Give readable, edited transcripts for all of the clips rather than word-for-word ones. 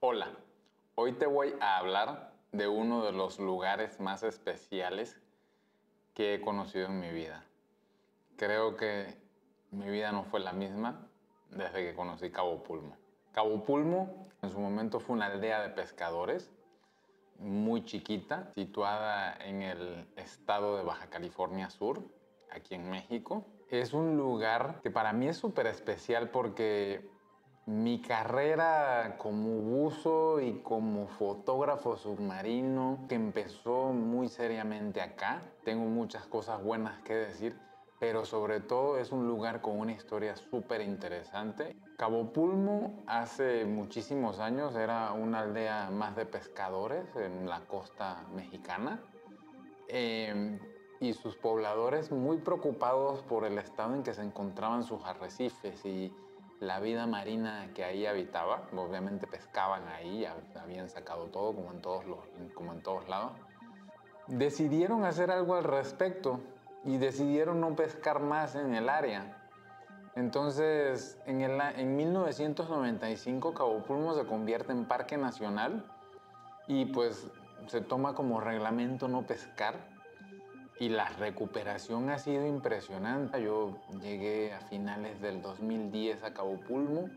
Hola, hoy te voy a hablar de uno de los lugares más especiales que he conocido en mi vida. Creo que mi vida no fue la misma desde que conocí Cabo Pulmo. Cabo Pulmo en su momento fue una aldea de pescadores muy chiquita, situada en el estado de Baja California Sur, aquí en México. Es un lugar que para mí es súper especial porque mi carrera como buzo y como fotógrafo submarino, que empezó muy seriamente acá, tengo muchas cosas buenas que decir, pero sobre todo es un lugar con una historia súper interesante. Cabo Pulmo hace muchísimos años era una aldea más de pescadores en la costa mexicana. Y sus pobladores muy preocupados por el estado en que se encontraban sus arrecifes y la vida marina que ahí habitaba. Obviamente pescaban ahí, habían sacado todo como en todos lados. Decidieron hacer algo al respecto y decidieron no pescar más en el área. Entonces, en 1995 Cabo Pulmo se convierte en parque nacional y pues se toma como reglamento no pescar. Y la recuperación ha sido impresionante. Yo llegué a finales del 2010 a Cabo Pulmo.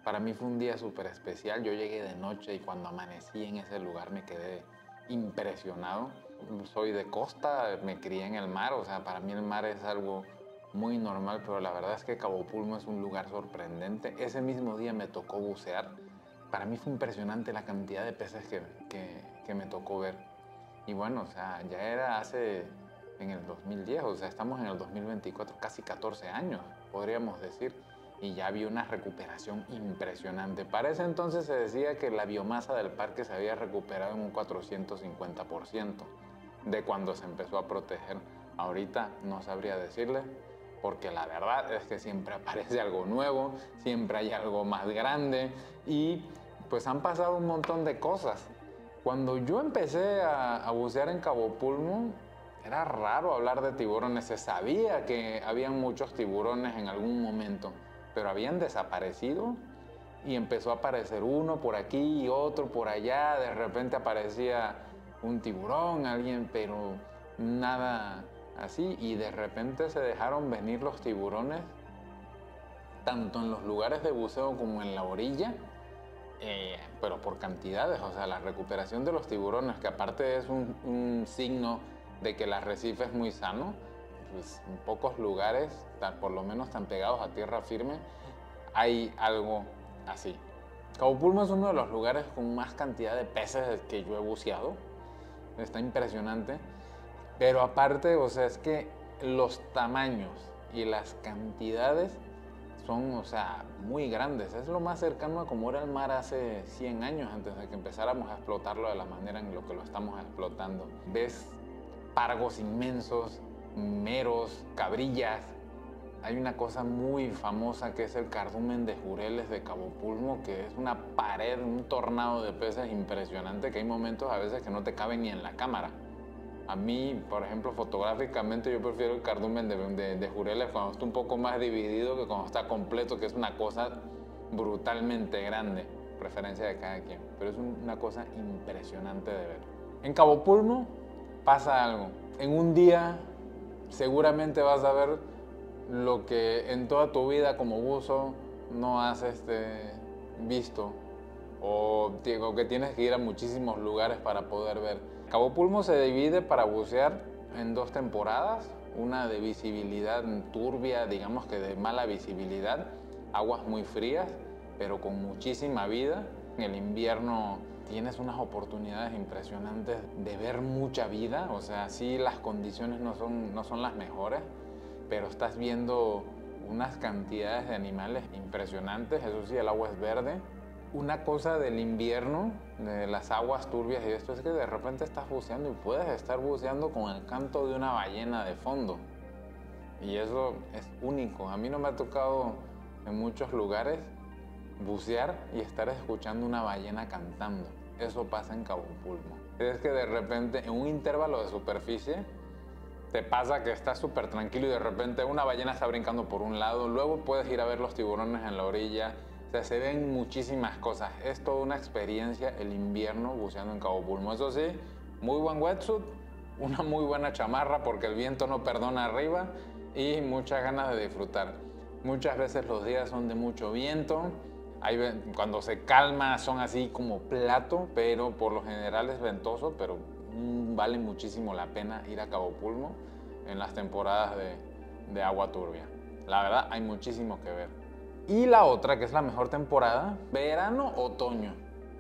Para mí fue un día súper especial. Yo llegué de noche y cuando amanecí en ese lugar me quedé impresionado. Soy de costa, me crié en el mar, o sea, para mí el mar es algo muy normal, pero la verdad es que Cabo Pulmo es un lugar sorprendente. Ese mismo día me tocó bucear. Para mí fue impresionante la cantidad de peces que me tocó ver. Y bueno, o sea, ya era en el 2010, o sea, estamos en el 2024, casi 14 años, podríamos decir, y ya había una recuperación impresionante. Para ese entonces se decía que la biomasa del parque se había recuperado en un 450% de cuando se empezó a proteger. Ahorita no sabría decirle, porque la verdad es que siempre aparece algo nuevo, siempre hay algo más grande y pues han pasado un montón de cosas. Cuando yo empecé a bucear en Cabo Pulmo, era raro hablar de tiburones. Se sabía que habían muchos tiburones en algún momento, pero habían desaparecido y empezó a aparecer uno por aquí y otro por allá. De repente aparecía un tiburón, alguien, pero nada así. Y de repente se dejaron venir los tiburones, tanto en los lugares de buceo como en la orilla. Pero por cantidades, o sea, la recuperación de los tiburones, que aparte es un signo de que el arrecife es muy sano, pues en pocos lugares, por lo menos tan pegados a tierra firme, hay algo así. Cabo Pulmo es uno de los lugares con más cantidad de peces que yo he buceado, está impresionante, pero aparte, o sea, es que los tamaños y las cantidades son, o sea, muy grandes. Es lo más cercano a como era el mar hace 100 años, antes de que empezáramos a explotarlo de la manera en lo que lo estamos explotando. Ves pargos inmensos, meros, cabrillas. Hay una cosa muy famosa que es el cardumen de jureles de Cabo Pulmo, que es una pared, un tornado de peces impresionante, que hay momentos a veces que no te caben ni en la cámara. A mí, por ejemplo, fotográficamente yo prefiero el cardumen de jureles cuando está un poco más dividido que cuando está completo, que es una cosa brutalmente grande, preferencia de cada quien, pero es una cosa impresionante de ver. En Cabo Pulmo pasa algo. En un día seguramente vas a ver lo que en toda tu vida como buzo no has visto o que tienes que ir a muchísimos lugares para poder ver. Cabo Pulmo se divide para bucear en dos temporadas, una de visibilidad turbia, digamos que de mala visibilidad, aguas muy frías, pero con muchísima vida. En el invierno tienes unas oportunidades impresionantes de ver mucha vida, o sea, sí las condiciones no son las mejores, pero estás viendo unas cantidades de animales impresionantes, eso sí, el agua es verde. Una cosa del invierno, de las aguas turbias y esto, es que de repente estás buceando y puedes estar buceando con el canto de una ballena de fondo. Y eso es único. A mí no me ha tocado en muchos lugares bucear y estar escuchando una ballena cantando. Eso pasa en Cabo Pulmo. Es que de repente en un intervalo de superficie te pasa que estás súper tranquilo y de repente una ballena está brincando por un lado, luego puedes ir a ver los tiburones en la orilla, O sea, se ven muchísimas cosas. Es toda una experiencia el invierno buceando en Cabo Pulmo. Eso sí, muy buen wetsuit, una muy buena chamarra porque el viento no perdona arriba y muchas ganas de disfrutar. Muchas veces los días son de mucho viento. Cuando se calma son así como plato, pero por lo general es ventoso, pero vale muchísimo la pena ir a Cabo Pulmo en las temporadas de agua turbia. La verdad, hay muchísimo que ver. Y la otra, que es la mejor temporada, verano-otoño.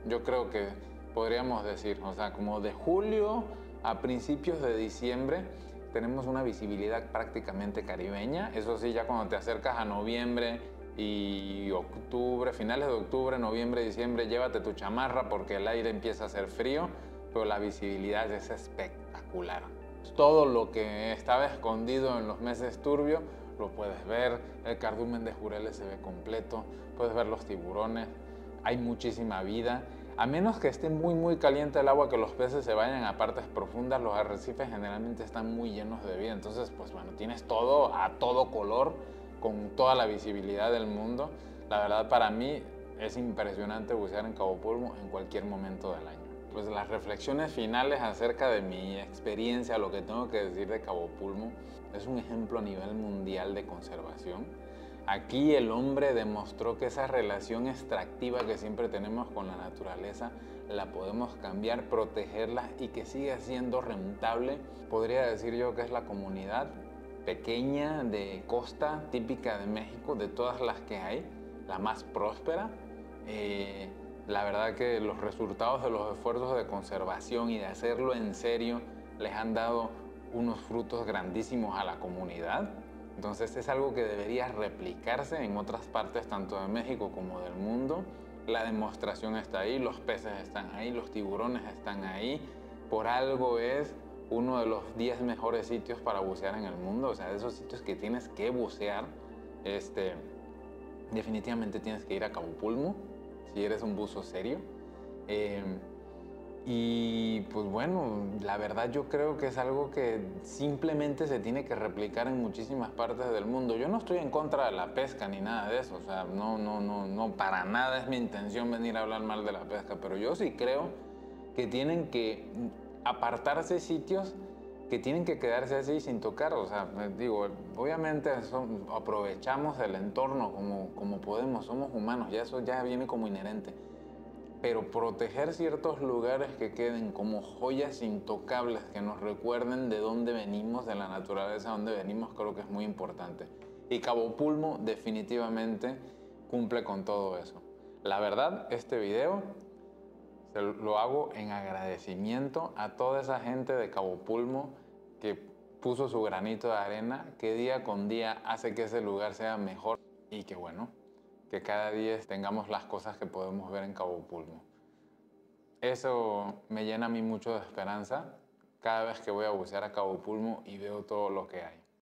Yo creo que podríamos decir, o sea, como de julio a principios de diciembre, tenemos una visibilidad prácticamente caribeña. Eso sí, ya cuando te acercas a noviembre y octubre, finales de octubre, noviembre, diciembre, llévate tu chamarra porque el aire empieza a hacer frío, pero la visibilidad es espectacular. Todo lo que estaba escondido en los meses turbios lo puedes ver, el cardumen de jureles se ve completo, puedes ver los tiburones, hay muchísima vida. A menos que esté muy caliente el agua, que los peces se vayan a partes profundas, los arrecifes generalmente están muy llenos de vida. Entonces, pues bueno, tienes todo a todo color, con toda la visibilidad del mundo. La verdad, para mí es impresionante bucear en Cabo Pulmo en cualquier momento del año. Pues las reflexiones finales acerca de mi experiencia, lo que tengo que decir de Cabo Pulmo, es un ejemplo a nivel mundial de conservación. Aquí el hombre demostró que esa relación extractiva que siempre tenemos con la naturaleza la podemos cambiar, protegerla y que siga siendo rentable. Podría decir yo que es la comunidad pequeña de costa típica de México, de todas las que hay, la más próspera. La verdad que los resultados de los esfuerzos de conservación y de hacerlo en serio les han dado unos frutos grandísimos a la comunidad. Entonces es algo que debería replicarse en otras partes tanto de México como del mundo. La demostración está ahí, los peces están ahí, los tiburones están ahí. Por algo es uno de los 10 mejores sitios para bucear en el mundo. O sea, de esos sitios que tienes que bucear, definitivamente tienes que ir a Cabo Pulmo si eres un buzo serio. Y pues bueno, la verdad yo creo que es algo que simplemente se tiene que replicar en muchísimas partes del mundo. Yo no estoy en contra de la pesca ni nada de eso, o sea, no, para nada es mi intención venir a hablar mal de la pesca, pero yo sí creo que tienen que apartarse sitios que tienen que quedarse así sin tocar. O sea, digo, obviamente aprovechamos el entorno como podemos, somos humanos, ya eso ya viene como inherente. Pero proteger ciertos lugares que queden como joyas intocables, que nos recuerden de dónde venimos, de la naturaleza de dónde venimos, creo que es muy importante. Y Cabo Pulmo definitivamente cumple con todo eso. La verdad, este video lo hago en agradecimiento a toda esa gente de Cabo Pulmo que puso su granito de arena, que día con día hace que ese lugar sea mejor y que bueno, que cada día tengamos las cosas que podemos ver en Cabo Pulmo. Eso me llena a mí mucho de esperanza cada vez que voy a bucear a Cabo Pulmo y veo todo lo que hay.